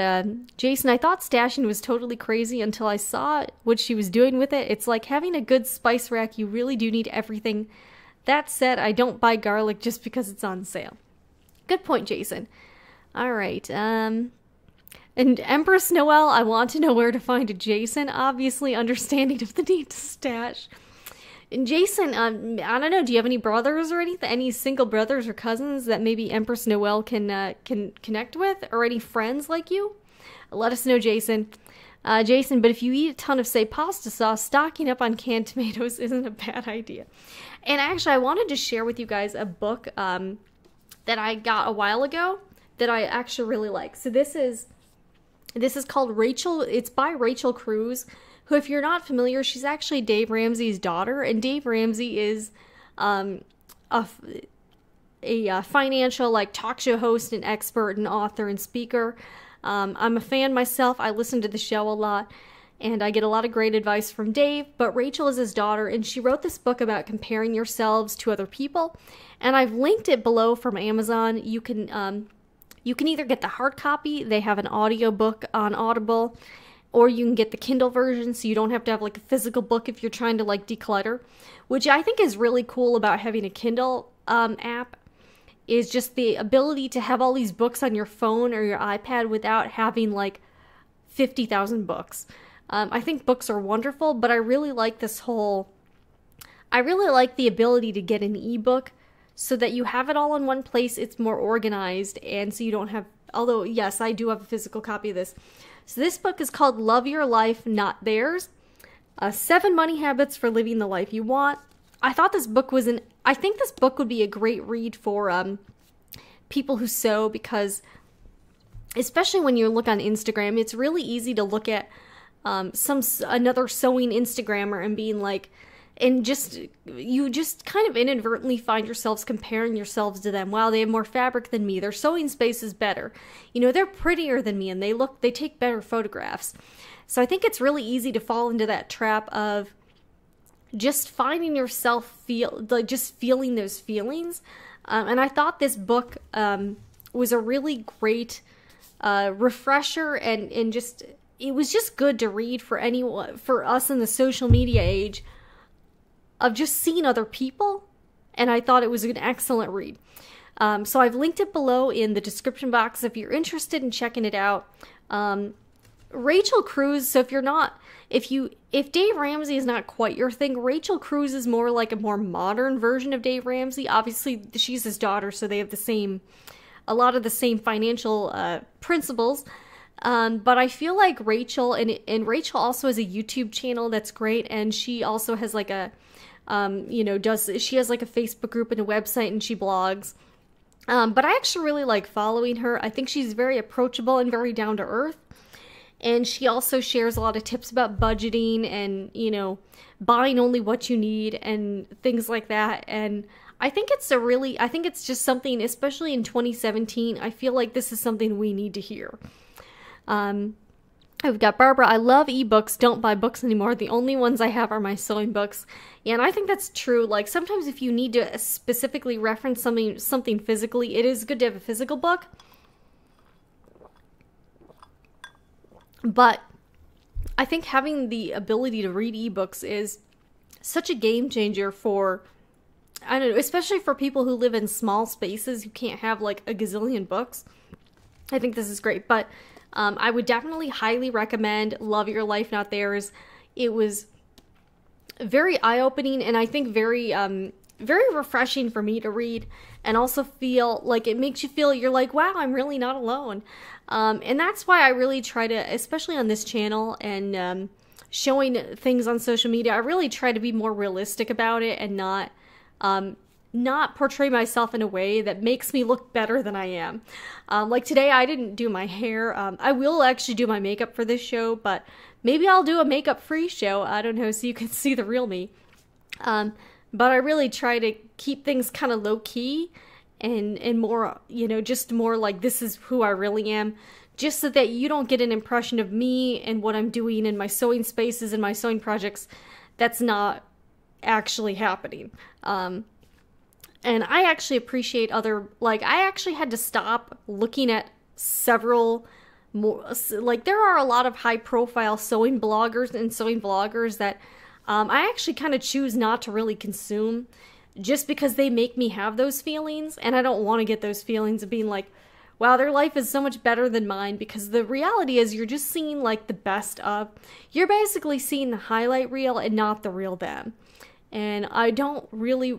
Jason, I thought stashing was totally crazy until I saw what she was doing with it. It's like having a good spice rack. You really do need everything. That said, I don't buy garlic just because it's on sale. Good point, Jason. All right. And Empress Noel, I want to know where to find a Jason. Obviously, understanding of the need to stash. And Jason, I don't know, do you have any brothers or anything? Any single brothers or cousins that maybe Empress Noel can connect with? Or any friends like you? Let us know, Jason. Jason, but if you eat a ton of, say, pasta sauce, stocking up on canned tomatoes isn't a bad idea. And actually, I wanted to share with you guys a book that I got a while ago that I actually really like. So this is called Rachel. It's by Rachel Cruze, who, if you're not familiar, she's actually Dave Ramsey's daughter, and Dave Ramsey is a financial like talk show host and expert and author and speaker. I'm a fan myself. I listen to the show a lot, and I get a lot of great advice from Dave, but Rachel is his daughter, and she wrote this book about comparing yourselves to other people, and I've linked it below from Amazon. You can either get the hard copy, they have an audio book on Audible, or you can get the Kindle version so you don't have to have like a physical book if you're trying to like declutter, which I think is really cool about having a Kindle app, is just the ability to have all these books on your phone or your iPad without having like 50,000 books. I think books are wonderful, but I really like the ability to get an ebook so that you have it all in one place. It's more organized, and so you don't have, although yes, I do have a physical copy of this. So this book is called Love Your Life, Not Theirs. 7 Money Habits for Living the Life You Want. I thought this book I think this book would be a great read for people who sew, because especially when you look on Instagram, it's really easy to look at another sewing Instagrammer and being like, and you just kind of inadvertently find yourselves comparing yourselves to them. Wow, they have more fabric than me. Their sewing space is better. You know, they're prettier than me, and they take better photographs. So I think it's really easy to fall into that trap of just finding yourself just feeling those feelings. And I thought this book was a really great refresher, and just, it was just good to read for us in the social media age, of just seeing other people, and I thought it was an excellent read. So I've linked it below in the description box if you're interested in checking it out. Rachel Cruze, so if Dave Ramsey is not quite your thing, Rachel Cruze is more like a more modern version of Dave Ramsey. Obviously, she's his daughter, so they have a lot of the same financial principles. But I feel like Rachel, and Rachel also has a YouTube channel that's great, and she also has like a, she has like a Facebook group and a website, and she blogs. But I actually really like following her. I think she's very approachable and very down to earth. And she also shares a lot of tips about budgeting and, buying only what you need and things like that. And I think I think it's just something, especially in 2017, I feel like this is something we need to hear. I've got Barbara, I love ebooks, don't buy books anymore. The only ones I have are my sewing books. Yeah, and I think that's true. Like, sometimes if you need to specifically reference something physically, it is good to have a physical book. But I think having the ability to read ebooks is such a game changer for, I don't know, especially for people who live in small spaces who can't have like a gazillion books. I think this is great. But I would definitely highly recommend Love Your Life, Not Theirs. It was very eye-opening, and I think very refreshing for me to read, and also feel like it makes you feel you're like, wow, I'm really not alone. And that's why I really try to, especially on this channel and showing things on social media, I really try to be more realistic about it and not portray myself in a way that makes me look better than I am. Like today, I didn't do my hair. I will actually do my makeup for this show, but maybe I'll do a makeup-free show. I don't know, so you can see the real me. But I really try to keep things kind of low-key and more, just more like this is who I really am, just so that you don't get an impression of me and what I'm doing in my sewing spaces and my sewing projects that's not actually happening. And I actually appreciate I actually had to stop looking at several more, like there are a lot of high-profile sewing bloggers and sewing vloggers that I actually kind of choose not to really consume, just because they make me have those feelings, and I don't want to get those feelings of being like, wow, their life is so much better than mine, because the reality is you're just seeing like the best of. You're basically seeing the highlight reel and not the real them. And I don't really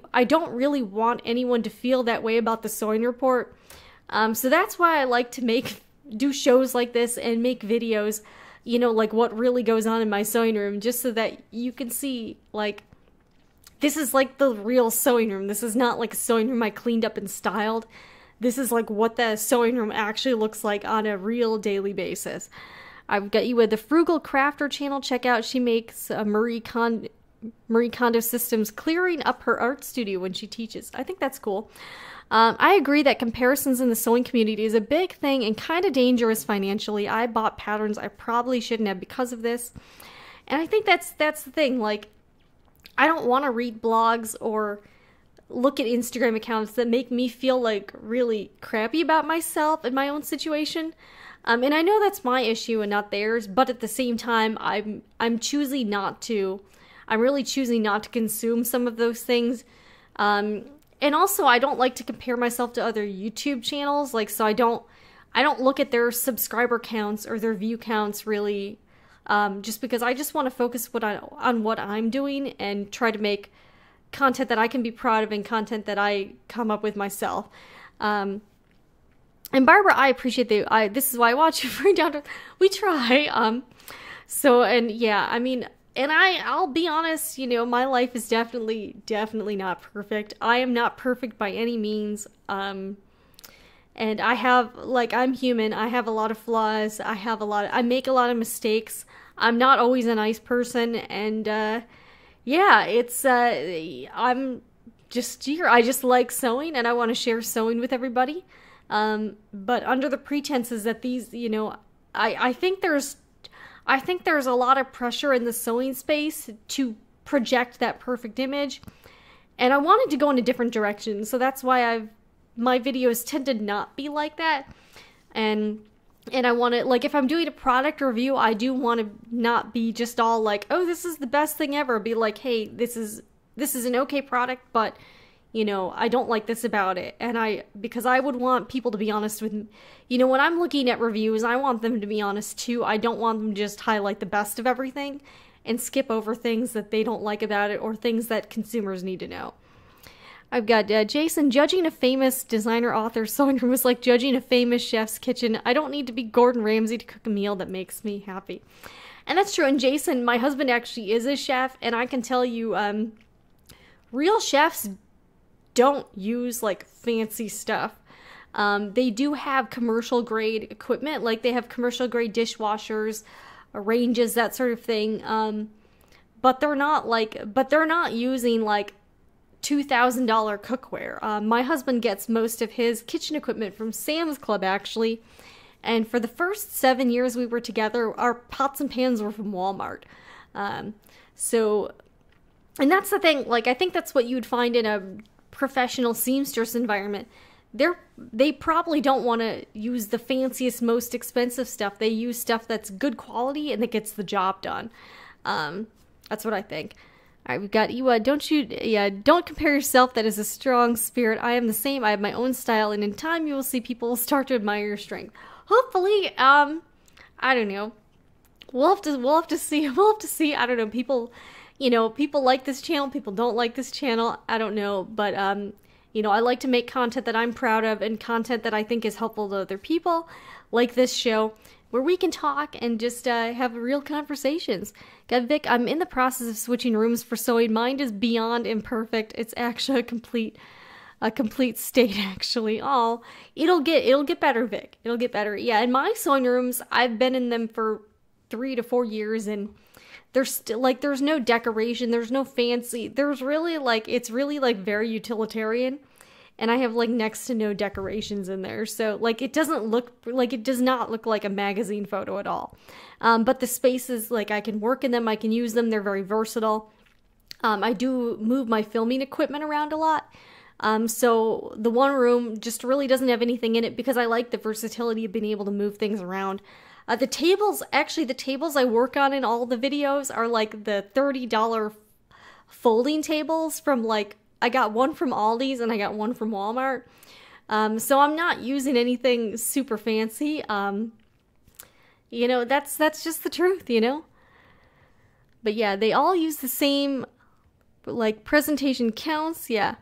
want anyone to feel that way about the Sewing Report. So that's why I like to do shows like this and make videos, like what really goes on in my sewing room, just so that you can see, like, this is like the real sewing room. This is not like a sewing room I cleaned up and styled. This is like what the sewing room actually looks like on a real daily basis. I've got you with the Frugal Crafter channel. Check out, she makes Marie Kondo systems, clearing up her art studio when she teaches. I think that's cool. I agree that comparisons in the sewing community is a big thing and kind of dangerous financially. I bought patterns I probably shouldn't have because of this. And I think that's the thing. Like, I don't want to read blogs or look at Instagram accounts that make me feel like really crappy about myself and my own situation. And I know that's my issue and not theirs, but at the same time, I'm choosing not to. I'm really choosing not to consume some of those things. And also, I don't like to compare myself to other YouTube channels. Like, so I don't look at their subscriber counts or their view counts really, just because I just want to focus on what I'm doing and try to make content that I can be proud of and content that I come up with myself. And Barbara, I appreciate this is why I watch you bring down to, we try. So, and yeah, I mean, and I'll be honest, my life is definitely not perfect. I am not perfect by any means. And I have, like, I'm human. I have a lot of flaws. I make a lot of mistakes. I'm not always a nice person. And, yeah, it's, I'm just here. I just like sewing and I want to share sewing with everybody. But under the pretenses that these, I think there's a lot of pressure in the sewing space to project that perfect image, and I wanted to go in a different direction, so that's why my videos tend to not be like that, and I want to, like, if I'm doing a product review, I do want to not be just all like, oh, this is the best thing ever. Be like, hey, this is an okay product, but you know, I don't like this about it. And because I would want people to be honest with me. You know, when I'm looking at reviews, I want them to be honest too. I don't want them to just highlight the best of everything and skip over things that they don't like about it or things that consumers need to know. I've got Jason, judging a famous designer author's sewing room is like judging a famous chef's kitchen. I don't need to be Gordon Ramsay to cook a meal that makes me happy. And that's true. And Jason, my husband actually is a chef, and I can tell you, real chefs don't use like fancy stuff. They do have commercial grade equipment, like they have commercial grade dishwashers, ranges, that sort of thing. But they're not using like $2,000 cookware. My husband gets most of his kitchen equipment from Sam's Club, actually. And for the first 7 years we were together, our pots and pans were from Walmart. And that's the thing, like, I think that's what you'd find in a professional seamstress environment. They probably don't want to use the fanciest, most expensive stuff. They use stuff that's good quality and that gets the job done. That's what I think. All right, we've got Iwa. Don't compare yourself. That is a strong spirit. I am the same. I have my own style, and in time you will see people will start to admire your strength. Hopefully, I don't know. We'll have to see. We'll have to see. I don't know. People like this channel. People don't like this channel. I don't know. But, I like to make content that I'm proud of and content that I think is helpful to other people, like this show, where we can talk and just have real conversations. Got Vic, I'm in the process of switching rooms for sewing. Mine is beyond imperfect. It's actually a complete state, actually. Oh, it'll get better, Vic. It'll get better. Yeah, in my sewing rooms, I've been in them for 3 to 4 years, and there's still like there's no decoration, there's no fancy. There's really it's really very utilitarian. And I have next to no decorations in there. So it does not look like a magazine photo at all. But the spaces, I can work in them, I can use them, they're very versatile. I do move my filming equipment around a lot. So the one room just really doesn't have anything in it because I like the versatility of being able to move things around. The tables I work on in all the videos are the $30 folding tables from I got one from Aldi's and I got one from Walmart. So I'm not using anything super fancy. That's just the truth, But yeah, they all use the same, presentation counts, yeah.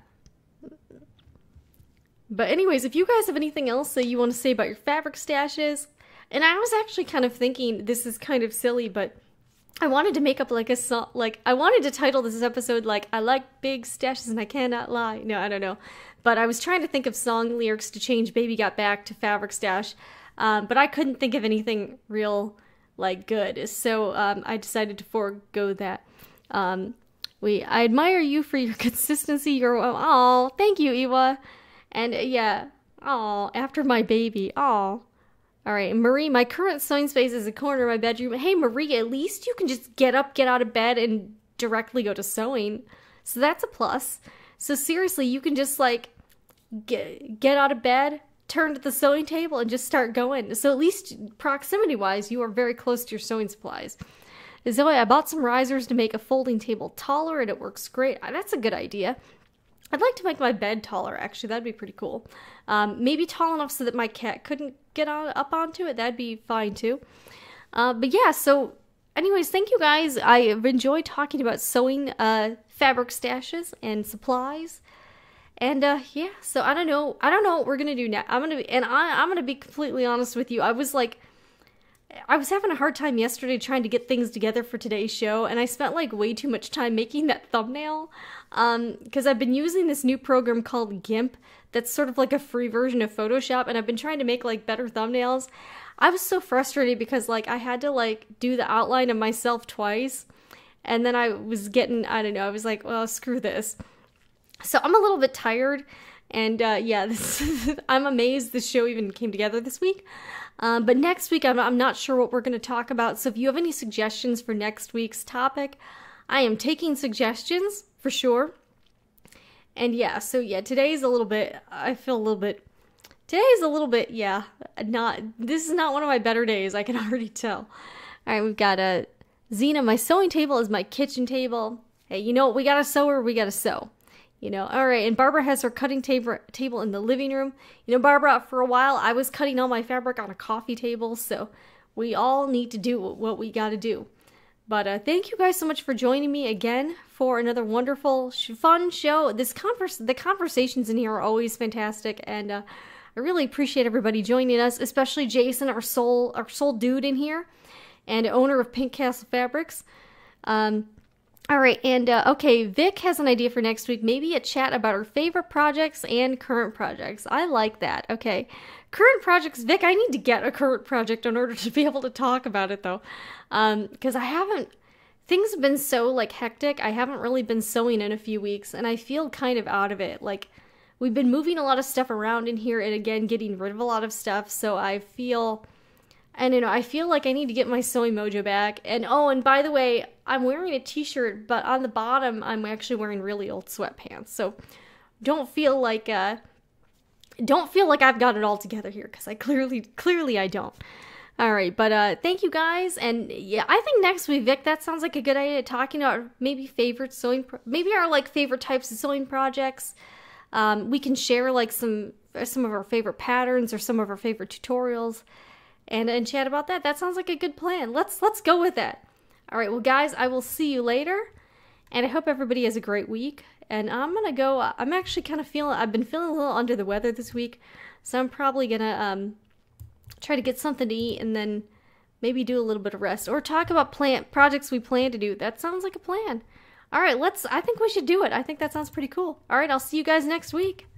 But anyways, if you guys have anything else that you want to say about your fabric stashes, and I was actually kind of thinking, this is kind of silly, but I wanted to make up a song, I wanted to title this episode I like big stashes and I cannot lie. No, I don't know. But I was trying to think of song lyrics to change Baby Got Back to Fabric Stash. But I couldn't think of anything real, good. So, I decided to forego that. I admire you for your consistency. Thank you, Iwa. And yeah, after my baby, All right, Marie, my current sewing space is a corner of my bedroom. Hey, Marie, at least you can just get out of bed and directly go to sewing. So that's a plus. So seriously, you can just get out of bed, turn to the sewing table, and just start going. So at least proximity-wise, you are very close to your sewing supplies. Zoe, I bought some risers to make a folding table taller, and it works great. That's a good idea. I'd like to make my bed taller, actually. That'd be pretty cool. Maybe tall enough so that my cat couldn't get up onto it. That'd be fine, too. But yeah, so anyways, thank you guys. I've enjoyed talking about sewing fabric stashes and supplies. And yeah, so I don't know what we're going to do now. I'm going to be completely honest with you. I was having a hard time yesterday trying to get things together for today's show, and I spent way too much time making that thumbnail, because I've been using this new program called GIMP that's sort of a free version of Photoshop, and I've been trying to make better thumbnails. I was so frustrated because I had to do the outline of myself twice, and then I was getting, I don't know, I was well, screw this. So I'm a little bit tired, and yeah, I'm amazed this show even came together this week. But next week, I'm not sure what we're going to talk about, so if you have any suggestions for next week's topic, I am taking suggestions, for sure. And yeah, so yeah, today's a little bit, yeah, this is not one of my better days, I can already tell. Alright, we've got Zena, my sewing table is my kitchen table. Hey, you know what, we gotta sew or we gotta sew. You know, all right, and Barbara has her cutting table in the living room. You know, Barbara, for a while, I was cutting all my fabric on a coffee table, so we all need to do what we gotta do. But thank you guys so much for joining me again for another wonderful, fun show. The conversations in here are always fantastic, and I really appreciate everybody joining us, especially Jason, our soul dude in here, and owner of Pink Castle Fabrics. All right, and okay, Vic has an idea for next week. Maybe a chat about her favorite projects and current projects. I like that. Okay, current projects. Vic, I need to get a current project in order to be able to talk about it, though, because I haven't. Things have been so like hectic. I haven't really been sewing in a few weeks, and I feel kind of out of it. Like we've been moving a lot of stuff around in here, and again, getting rid of a lot of stuff. So I feel. And, you know, I feel like I need to get my sewing mojo back. And, oh, and by the way, I'm wearing a t-shirt, but on the bottom, I'm actually wearing really old sweatpants. So don't feel like I've got it all together here, because I clearly I don't. All right, but thank you guys. And yeah, I think next week, Vic, that sounds like a good idea, talking about maybe maybe our like favorite types of sewing projects. We can share like some of our favorite patterns or some of our favorite tutorials. And chat about that. That sounds like a good plan. Let's go with that. All right, well, guys, I will see you later, and I hope everybody has a great week. And I'm gonna go. I'm actually kind of I've been feeling a little under the weather this week, so I'm probably gonna try to get something to eat and then maybe do a little bit of rest or talk about projects we plan to do. That sounds like a plan. All right, I think we should do it. I think that sounds pretty cool. All right, I'll see you guys next week.